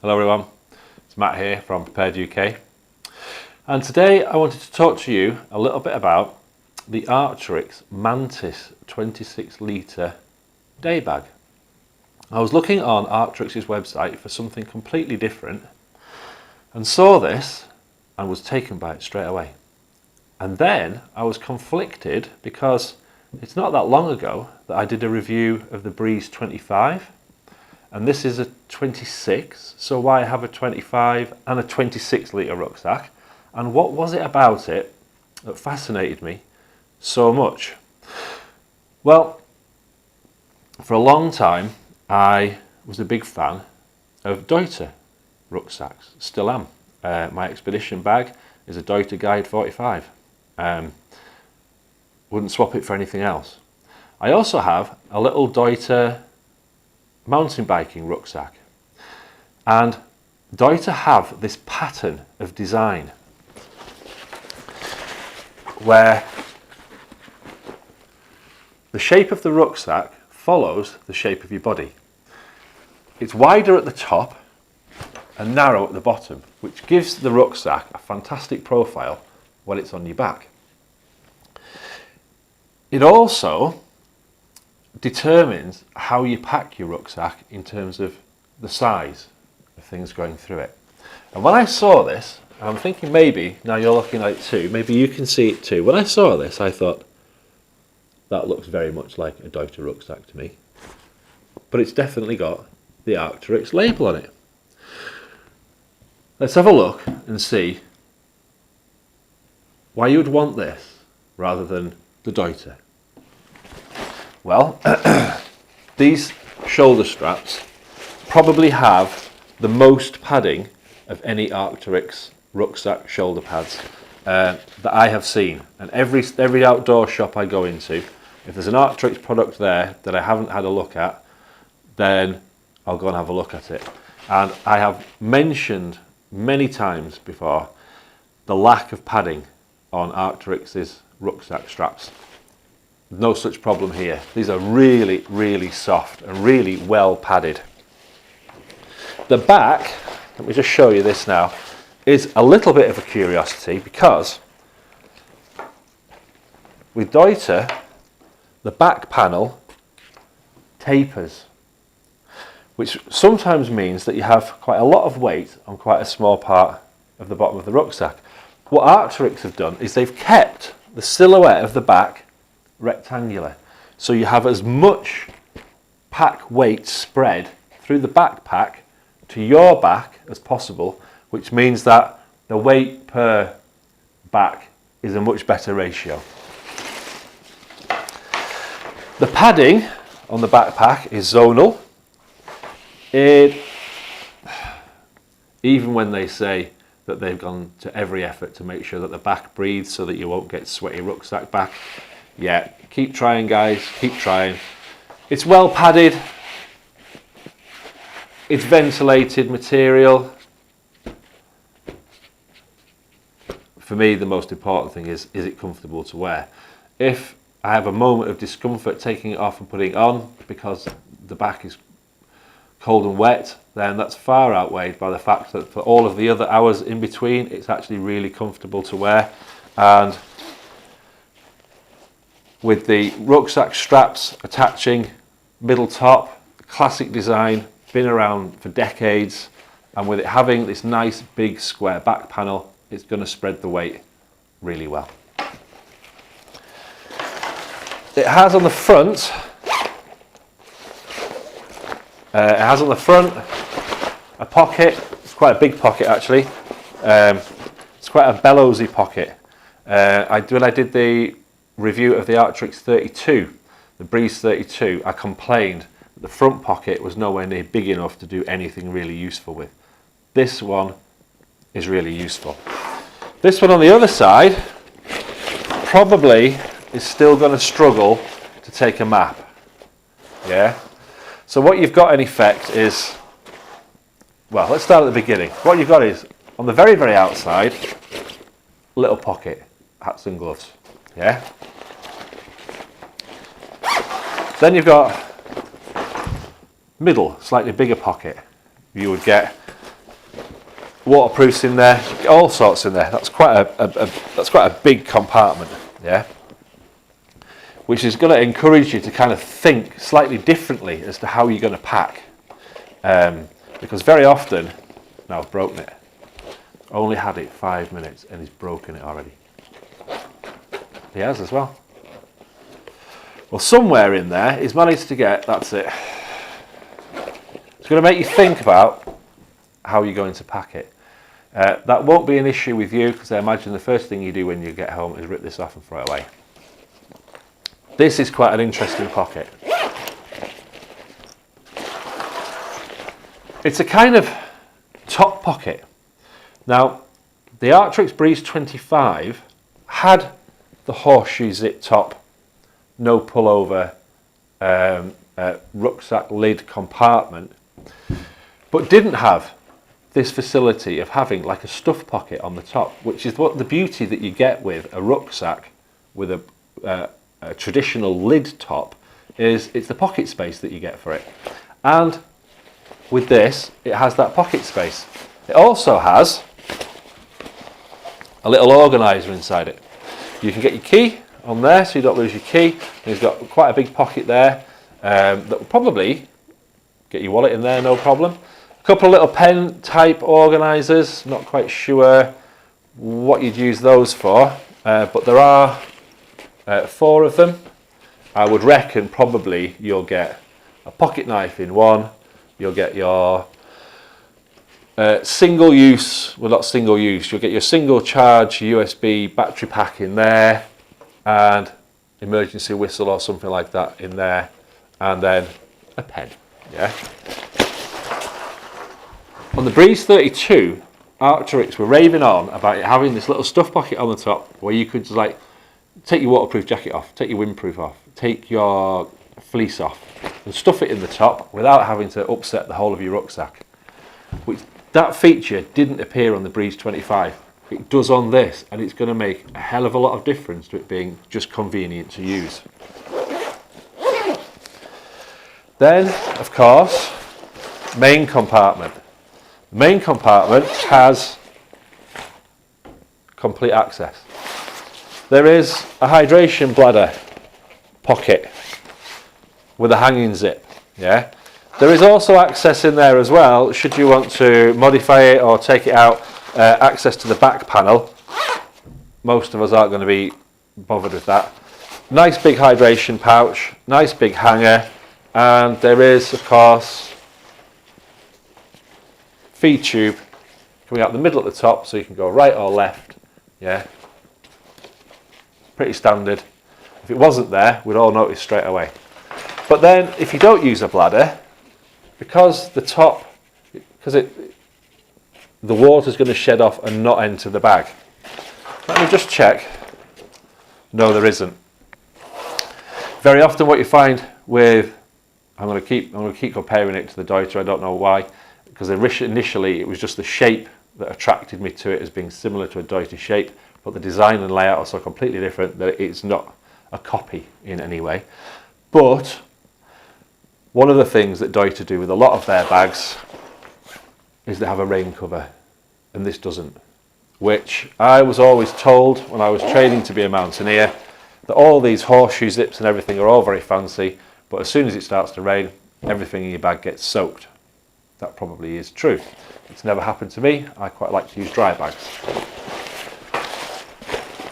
Hello everyone, it's Matt here from Prepared UK, and today I wanted to talk to you a little bit about the Arcteryx Mantis 26 litre day bag. I was looking on Arcteryx's website for something completely different and saw this and was taken by it straight away. And then I was conflicted because it's not that long ago that I did a review of the Breeze 25, and this is a 26, so why have a 25 and a 26 litre rucksack? And what was it about it that fascinated me so much? Well, for a long time I was a big fan of Deuter rucksacks, still am. My expedition bag is a Deuter Guide 45. Wouldn't swap it for anything else. I also have a little Deuter mountain biking rucksack, and Deuter have this pattern of design where the shape of the rucksack follows the shape of your body. It's wider at the top and narrow at the bottom, which gives the rucksack a fantastic profile when it's on your back. It also determines how you pack your rucksack in terms of the size of things going through it. And when I saw this, and I'm thinking maybe, now you're looking at it too, maybe you can see it too. When I saw this, I thought, that looks very much like a Deuter rucksack to me. But it's definitely got the Arcteryx label on it. Let's have a look and see why you would want this rather than the Deuter. Well, these shoulder straps probably have the most padding of any Arcteryx rucksack shoulder pads that I have seen. And every outdoor shop I go into, if there's an Arcteryx product there that I haven't had a look at, then I'll go and have a look at it. And I have mentioned many times before the lack of padding on Arcteryx's rucksack straps. No such problem here. These are really, really soft and really well padded. The back, let me just show you this now, is a little bit of a curiosity because with Deuter, the back panel tapers, which sometimes means that you have quite a lot of weight on quite a small part of the bottom of the rucksack. What Arcteryx have done is they've kept the silhouette of the back rectangular, so you have as much pack weight spread through the backpack to your back as possible, which means that the weight per back is a much better ratio. The padding on the backpack is zonal. Even when they say that they've gone to every effort to make sure that the back breathes so that you won't get sweaty rucksack back, yeah, keep trying guys, keep trying. It's well padded, it's ventilated material. For me, the most important thing is it comfortable to wear? If I have a moment of discomfort taking it off and putting it on because the back is cold and wet, then that's far outweighed by the fact that for all of the other hours in between, it's actually really comfortable to wear. And with the rucksack straps attaching middle top, classic design, been around for decades, and with it having this nice big square back panel, it's going to spread the weight really well. It has on the front, a pocket. It's quite a big pocket actually. It's quite a bellowsy pocket. When I did the review of the Arcteryx 32, the Breeze 32, I complained that the front pocket was nowhere near big enough to do anything really useful with. This one is really useful. This one on the other side probably is still going to struggle to take a map. Yeah. So what you've got in effect is, well, let's start at the beginning. What you've got is on the very, very outside, little pocket, hats and gloves. Yeah. Then you've got middle, slightly bigger pocket. You would get waterproofs in there, all sorts in there. That's quite a big compartment, yeah. Which is going to encourage you to kind of think slightly differently as to how you're going to pack, because very often, now I've broken it. Only had it 5 minutes and he's broken it already. He has as well. Well, somewhere in there he's managed to get. That's it. It's going to make you think about how you're going to pack it. That won't be an issue with you, because I imagine the first thing you do when you get home is rip this off and throw it away. This is quite an interesting pocket. It's a kind of top pocket. Now, the Arcteryx Breeze 25 had the horseshoe zip top, no pullover rucksack lid compartment, but didn't have this facility of having like a stuff pocket on the top, which is what the beauty that you get with a rucksack with a traditional lid top is. It's the pocket space that you get for it. And with this, it has that pocket space. It also has a little organizer inside it. You can get your key on there so you don't lose your key. And it's got quite a big pocket there that will probably get your wallet in there, no problem. A couple of little pen type organizers, not quite sure what you'd use those for, but there are 4 of them. I would reckon probably you'll get a pocket knife in one, you'll get your single use, well not single use, you'll get your single charge USB battery pack in there, and emergency whistle or something like that in there, and then a pen, yeah. On the Breeze 32, Arcteryx were raving on about it having this little stuff pocket on the top where you could just like take your waterproof jacket off, take your windproof off, take your fleece off and stuff it in the top without having to upset the whole of your rucksack. That feature didn't appear on the Breeze 25. It does on this, and it's going to make a hell of a lot of difference to it being just convenient to use. Then, of course, main compartment. The main compartment has complete access. There is a hydration bladder pocket with a hanging zip, yeah. There is also access in there as well, should you want to modify it or take it out, access to the back panel. Most of us aren't going to be bothered with that. Nice big hydration pouch, nice big hanger, and there is, of course, feed tube coming out the middle at the top, so you can go right or left, yeah. Pretty standard. If it wasn't there, we'd all notice straight away. But then, if you don't use a bladder, because the top, the water's going to shed off and not enter the bag. Let me just check. No, there isn't. Very often, what you find with, I'm going to keep comparing it to the Deuter. I don't know why, because initially it was just the shape that attracted me to it as being similar to a Deuter shape, but the design and layout are so completely different that it's not a copy in any way. But one of the things that Deuter do with a lot of their bags is they have a rain cover, and this doesn't. Which I was always told when I was training to be a mountaineer, that all these horseshoe zips and everything are all very fancy, but as soon as it starts to rain, everything in your bag gets soaked. That probably is true. It's never happened to me. I quite like to use dry bags.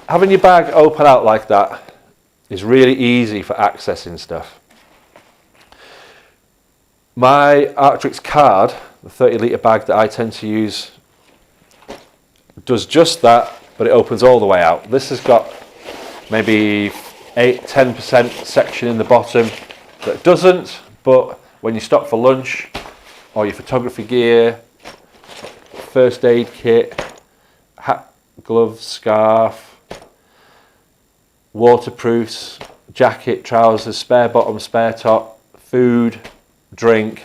Having your bag open out like that is really easy for accessing stuff. My Arcteryx card, the 30-litre bag that I tend to use, does just that, but it opens all the way out. This has got maybe 8-10% section in the bottom that doesn't, but when you stop for lunch, or your photography gear, first aid kit, hat, gloves, scarf, waterproofs, jacket, trousers, spare bottom, spare top, food, drink,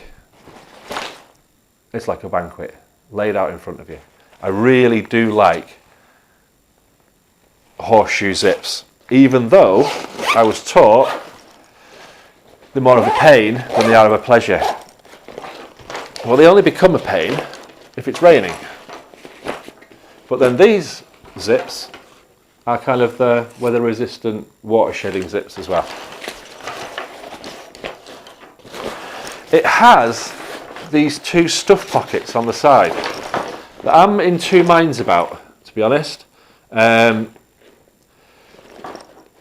it's like a banquet laid out in front of you. I really do like horseshoe zips, even though I was taught they're more of a pain than they are of a pleasure. Well, they only become a pain if it's raining. But then these zips are kind of the weather resistant water shedding zips as well. It has these two stuff pockets on the side that I'm in two minds about, to be honest. I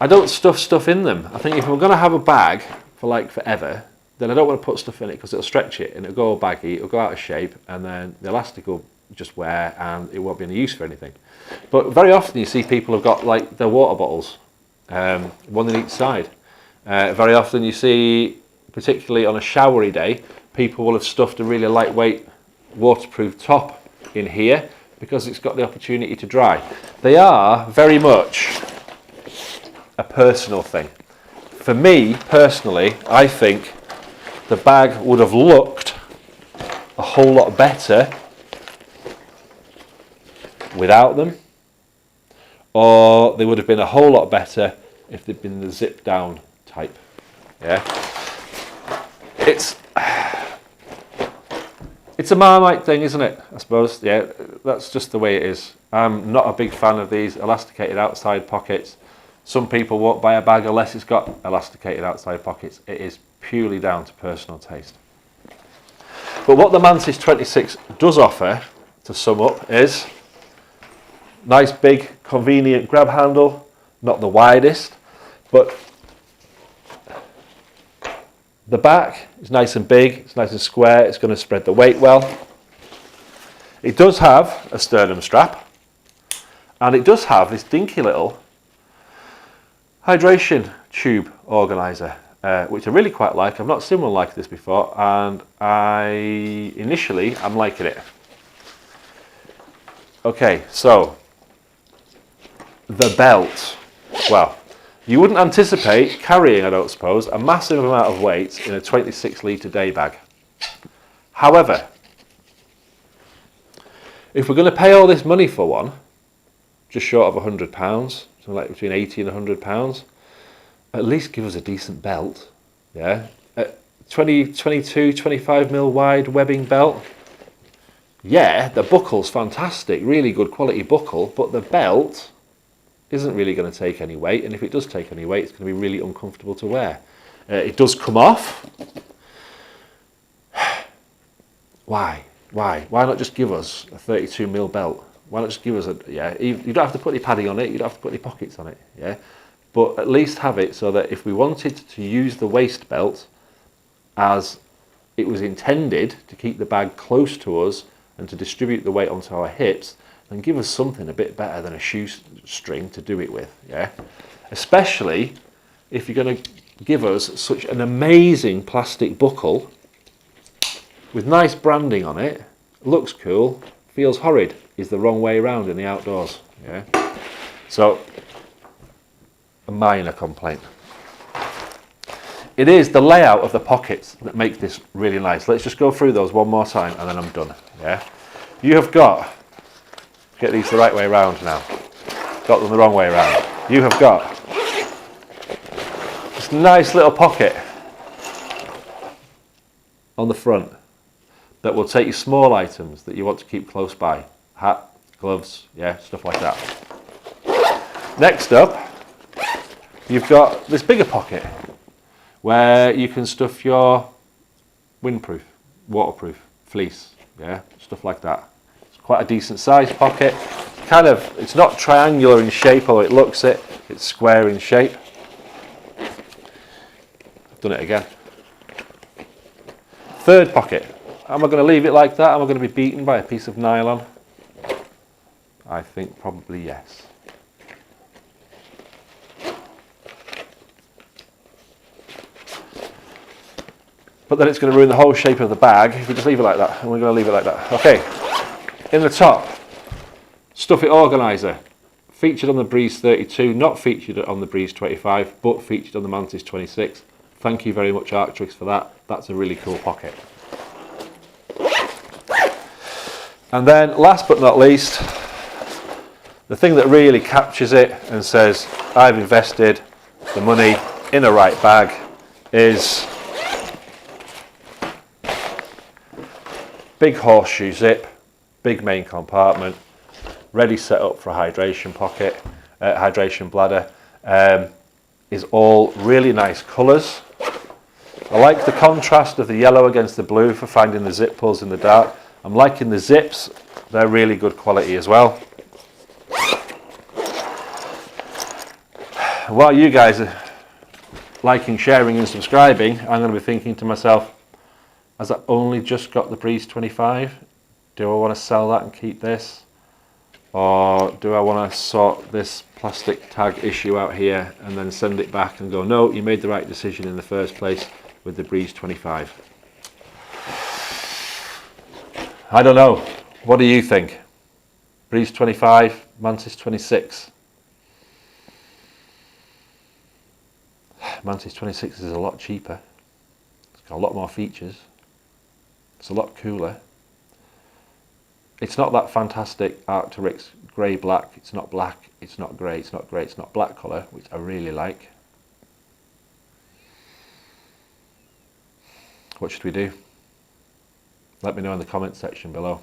don't stuff stuff in them. I think if we're going to have a bag for like forever, then I don't want to put stuff in it because it'll stretch it and it'll go all baggy, it'll go out of shape, and then the elastic will just wear and it won't be any use for anything. But very often you see people have got like their water bottles, one in each side. Very often you see, particularly on a showery day, people will have stuffed a really lightweight waterproof top in here because it's got the opportunity to dry. They are very much a personal thing. For me personally, I think the bag would have looked a whole lot better without them, or they would have been a whole lot better if they'd been the zip down type. Yeah, it's a Marmite thing, isn't it? I suppose. Yeah, that's just the way it is. I'm not a big fan of these elasticated outside pockets. Some people won't buy a bag unless it's got elasticated outside pockets. It is purely down to personal taste. But what the Mantis 26 does offer, to sum up, is nice big convenient grab handle, not the widest, but the back is nice and big, it's nice and square, it's going to spread the weight well. It does have a sternum strap, and it does have this dinky little hydration tube organiser, which I really quite like. I've not seen one like this before, and I'm liking it. Okay, so the belt. Well, you wouldn't anticipate carrying, I don't suppose, a massive amount of weight in a 26 litre day bag. However, if we're going to pay all this money for one, just short of £100, something like between 80 and £100, at least give us a decent belt. Yeah, 22, 25 mil wide webbing belt. Yeah, the buckle's fantastic, really good quality buckle, but the belt isn't really going to take any weight, and if it does take any weight, it's going to be really uncomfortable to wear. It does come off. Why not just give us a 32 mil belt? Why not just give us you don't have to put any padding on it, you don't have to put any pockets on it, yeah? But at least have it so that if we wanted to use the waist belt as it was intended to keep the bag close to us and to distribute the weight onto our hips, then give us something a bit better than a shoestring to do it with, yeah? Especially if you're going to give us such an amazing plastic buckle with nice branding on it, looks cool, feels horrid, is the wrong way around in the outdoors, yeah? So, a minor complaint. It is the layout of the pockets that make this really nice. Let's just go through those one more time and then I'm done, yeah? You have got, get these the right way around now, got them the wrong way around. You have got this nice little pocket on the front that will take you small items that you want to keep close by. Hat, gloves, yeah, stuff like that. Next up, you've got this bigger pocket where you can stuff your windproof, waterproof, fleece, yeah, stuff like that. It's quite a decent sized pocket. It's not triangular in shape, although it looks it. It's square in shape. I've done it again. Third pocket. Am I going to leave it like that? Am I going to be beaten by a piece of nylon? I think probably yes. But then it's going to ruin the whole shape of the bag if we just leave it like that. And we're going to leave it like that. Okay, in the top, stuff it organiser. Featured on the Breeze 32, not featured on the Breeze 25, but featured on the Mantis 26. Thank you very much, Arcteryx, for that. That's a really cool pocket. And then, last but not least, the thing that really captures it and says, I've invested the money in a right bag, is big horseshoe zip, big main compartment, ready set up for a hydration pocket, hydration bladder. Is all really nice colours. I like the contrast of the yellow against the blue for finding the zip pulls in the dark. I'm liking the zips, they're really good quality as well. While you guys are liking, sharing and subscribing, I'm going to be thinking to myself, has I only just got the Breeze 25? Do I want to sell that and keep this? Or do I want to sort this plastic tag issue out here and then send it back and go, no, you made the right decision in the first place with the Breeze 25? I don't know. What do you think? Breeze 25, Mantis 26. Mantis 26 is a lot cheaper. It's got a lot more features. It's a lot cooler. It's not that fantastic Arcteryx grey black. It's not black, it's not grey, it's not grey, it's not black colour, which I really like. What should we do? Let me know in the comment section below.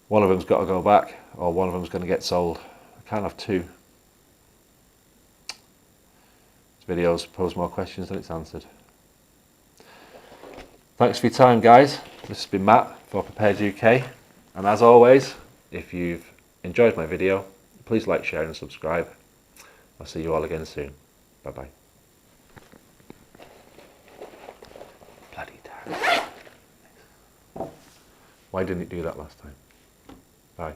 One of them's got to go back, or one of them's going to get sold. I can't have two. This video's posed more questions than it's answered. Thanks for your time, guys. This has been Matt for Prepared UK, and as always, if you've enjoyed my video, please like, share and subscribe. I'll see you all again soon. Bye bye. Bloody tag. Why didn't it do that last time? Bye.